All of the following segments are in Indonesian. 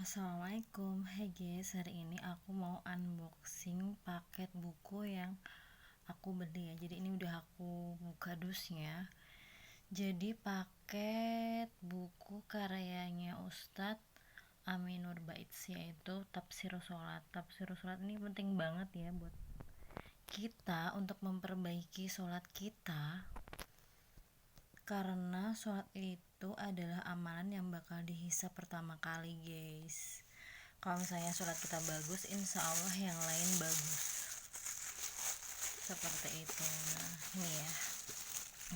Assalamualaikum, hey guys, hari ini aku mau unboxing paket buku yang aku beli ya. Jadi ini udah aku buka dusnya. Jadi paket buku karyanya Ustadz Aminur Baits, yaitu Tafsir Sholat. Tafsir Sholat ini penting banget ya buat kita untuk memperbaiki sholat kita, karena sholat itu adalah amalan yang bakal dihisab pertama kali guys. Kalau misalnya sholat kita bagus, insya Allah yang lain bagus, seperti itu. Nah ini ya,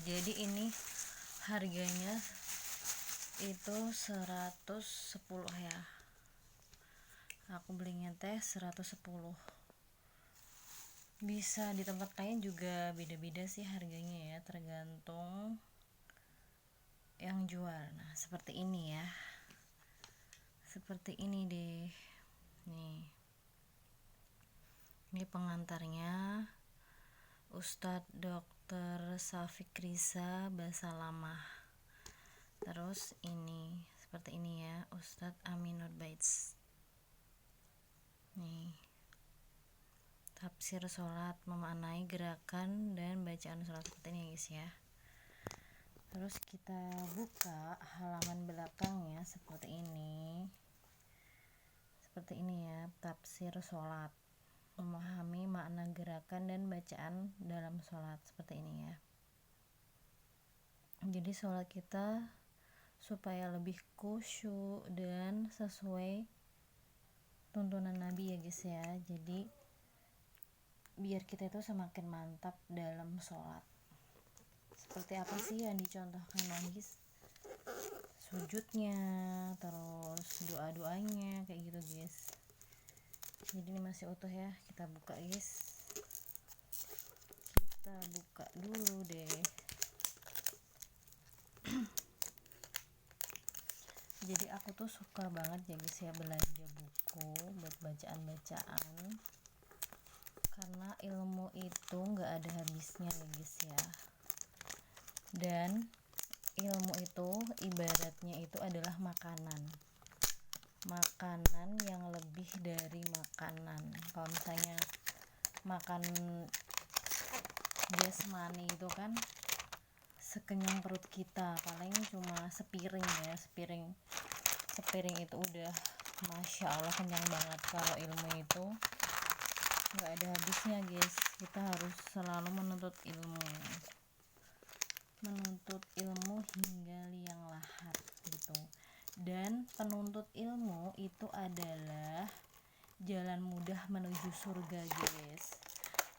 jadi ini harganya itu 110 ya, aku belinya 110. Bisa di tempat lain juga beda-beda sih harganya ya, tergantung yang jual. Nah seperti ini ya, seperti ini deh. Ini pengantarnya Ustadz Dr. Syafiq Riza Basalamah. Terus ini seperti ini ya, Ustadz Aminur Baits. Nih, tafsir sholat, memaknai gerakan dan bacaan sholat, seperti ini guys ya. Terus kita buka halaman belakangnya seperti ini. Seperti ini ya, tafsir sholat, memahami makna gerakan dan bacaan dalam sholat, seperti ini ya. Jadi sholat kita supaya lebih khusyuk dan sesuai tuntunan Nabi ya guys ya. Jadi biar kita itu semakin mantap dalam sholat. Seperti apa sih yang dicontohkan guys? Sujudnya, terus doa-doanya kayak gitu guys. Jadi ini masih utuh ya, kita buka guys. Kita buka dulu deh. Jadi aku tuh suka banget ya guys ya belanja buku buat bacaan-bacaan, karena ilmu itu nggak ada habisnya ya guys ya. Dan ilmu itu ibaratnya itu adalah makanan yang lebih dari makanan. Kalau misalnya makan jasmani itu kan sekenyang perut kita, paling cuma sepiring ya, sepiring itu udah masya Allah kenyang banget. Kalau ilmu itu nggak ada habisnya guys, kita harus selalu menuntut ilmu hingga liang lahat gitu. Dan penuntut ilmu itu adalah jalan mudah menuju surga guys.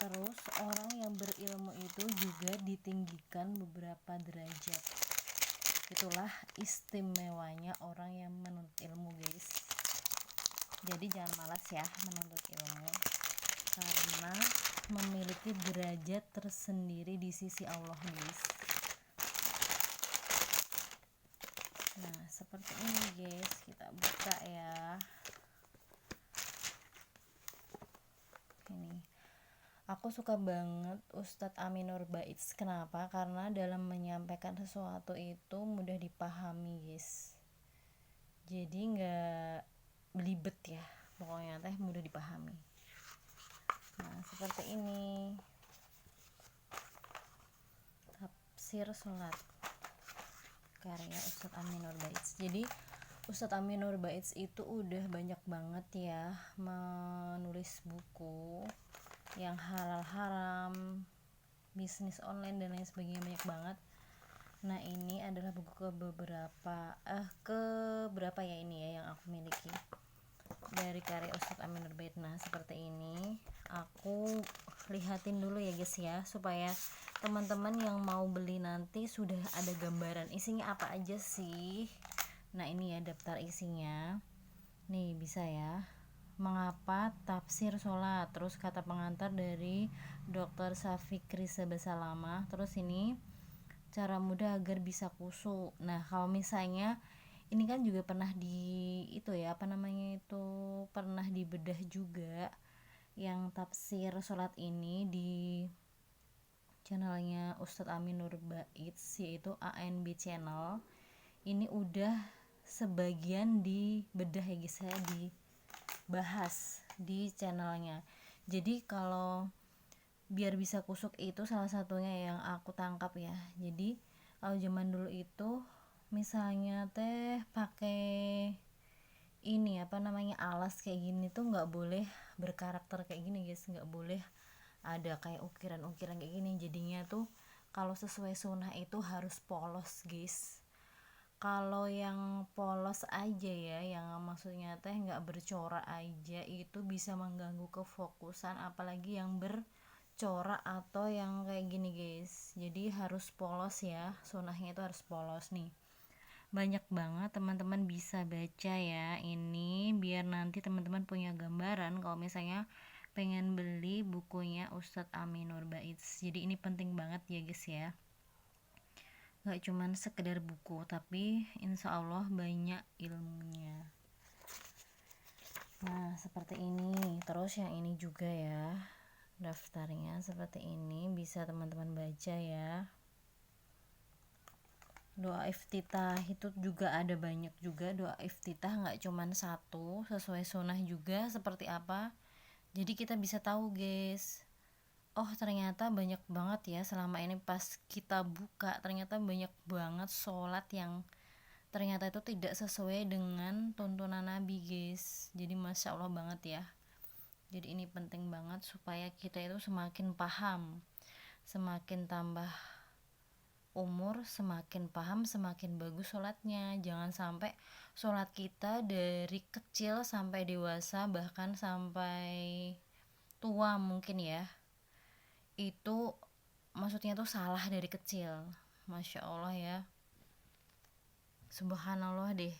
Terus orang yang berilmu itu juga ditinggikan beberapa derajat. Itulah istimewanya orang yang menuntut ilmu guys. Jadi jangan malas ya menuntut ilmu, karena memiliki derajat tersendiri di sisi Allah guys. Nah seperti ini guys, kita buka ya. Ini aku suka banget Ustadz Aminur Baits. Kenapa? Karena dalam menyampaikan sesuatu itu mudah dipahami guys. Jadi nggak belibet ya, pokoknya teh mudah dipahami. Nah seperti ini tafsir sholat karya Ustadz Aminur Baits. Jadi Ustadz Aminur Baits itu udah banyak banget ya menulis buku yang halal haram, bisnis online dan lain sebagainya, banyak banget. Nah ini adalah buku keberapa ya ini ya yang aku miliki dari karya Ustadz Aminur Baits. Nah seperti ini, aku lihatin dulu ya guys ya, supaya teman-teman yang mau beli nanti sudah ada gambaran isinya apa aja sih. Nah ini ya daftar isinya nih, bisa ya. Mengapa tafsir sholat, terus kata pengantar dari Dr. Syafiq Riza Basalamah, terus ini cara mudah agar bisa khusyuk. Nah kalau misalnya ini kan juga pernah pernah dibedah juga yang tafsir sholat ini di channelnya Ustadz Aminur Baits, yaitu ANB channel. Ini udah sebagian dibedah ya guys ya, dibahas di channelnya. Jadi kalau biar bisa kusuk itu salah satunya yang aku tangkap ya. Jadi kalau zaman dulu itu misalnya teh pakai ini apa namanya alas kayak gini tuh nggak boleh berkarakter kayak gini guys, nggak boleh ada kayak ukiran-ukiran kayak gini. Jadinya tuh kalau sesuai sunnah itu harus polos guys. Kalau yang polos aja ya, yang maksudnya teh nggak bercorak aja, itu bisa mengganggu kefokusan, apalagi yang bercorak atau yang kayak gini guys. Jadi harus polos ya, sunnahnya itu harus polos nih. Banyak banget teman-teman bisa baca ya ini, biar nanti teman-teman punya gambaran kalau misalnya pengen beli bukunya Ustadz Amin Nur Baits. Jadi ini penting banget ya guys ya, gak cuman sekedar buku tapi insya Allah banyak ilmunya. Nah seperti ini. Terus yang ini juga ya, daftarnya seperti ini, bisa teman-teman baca ya. Doa iftitah itu juga ada banyak juga doa iftitah, nggak cuman satu, sesuai sunnah juga seperti apa. Jadi kita bisa tahu guys, oh ternyata banyak banget ya selama ini pas kita buka, ternyata banyak banget sholat yang ternyata itu tidak sesuai dengan tuntunan Nabi guys. Jadi masya Allah banget ya. Jadi ini penting banget supaya kita itu semakin paham, semakin tambah umur, semakin paham, semakin bagus sholatnya. Jangan sampai sholat kita dari kecil sampai dewasa, bahkan sampai tua mungkin ya, itu maksudnya tuh salah dari kecil. Masya Allah ya, subhanallah deh,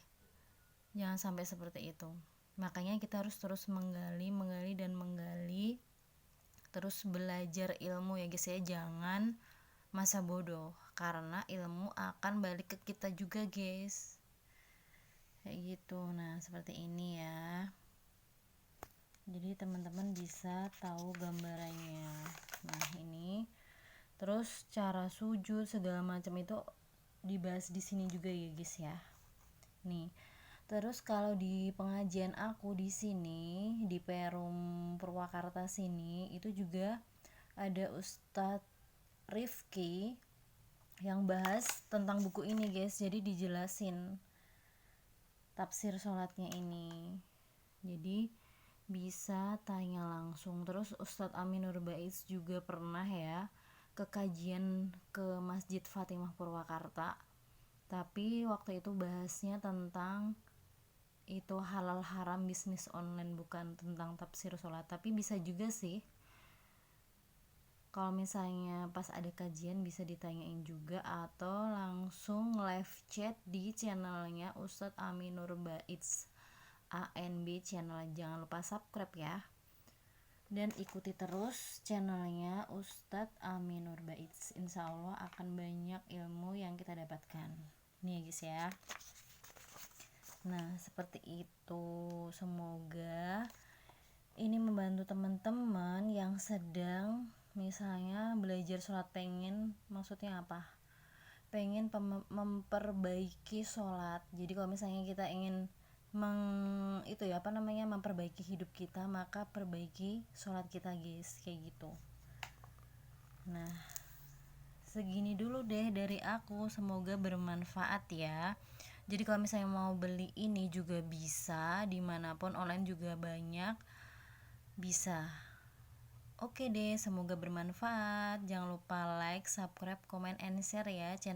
jangan sampai seperti itu. Makanya kita harus terus menggali dan menggali, terus belajar ilmu ya guys ya. Jangan masa bodoh, karena ilmu akan balik ke kita juga guys, kayak gitu. Nah seperti ini ya, jadi teman-teman bisa tahu gambarannya. Nah ini terus cara sujud segala macam itu dibahas di sini juga ya guys ya. Nih terus kalau di pengajian aku di sini di Perum Purwakarta sini, itu juga ada Ustadz Rifki yang bahas tentang buku ini guys. Jadi dijelasin tafsir sholatnya ini, jadi bisa tanya langsung. Terus Ustadz Amin Nur Baits juga pernah ya ke kajian ke Masjid Fatimah Purwakarta, tapi waktu itu bahasnya tentang itu halal haram bisnis online, bukan tentang tafsir sholat. Tapi bisa juga sih kalau misalnya pas ada kajian bisa ditanyain juga, atau langsung live chat di channelnya Ustadz Amin Nur Baits ANB channel. Jangan lupa subscribe ya, dan ikuti terus channelnya Ustadz Amin Nur Baits. Insya Allah akan banyak ilmu yang kita dapatkan nih guys ya. Nah seperti itu, semoga ini membantu teman-teman yang sedang misalnya belajar sholat, maksudnya apa, pengen memperbaiki sholat. Jadi kalau misalnya kita ingin memperbaiki hidup kita, maka perbaiki sholat kita guys, kayak gitu. Nah segini dulu deh dari aku, semoga bermanfaat ya. Jadi kalau misalnya mau beli ini juga bisa, dimanapun online juga banyak, bisa. Oke deh, semoga bermanfaat. Jangan lupa like, subscribe, comment, and share ya channel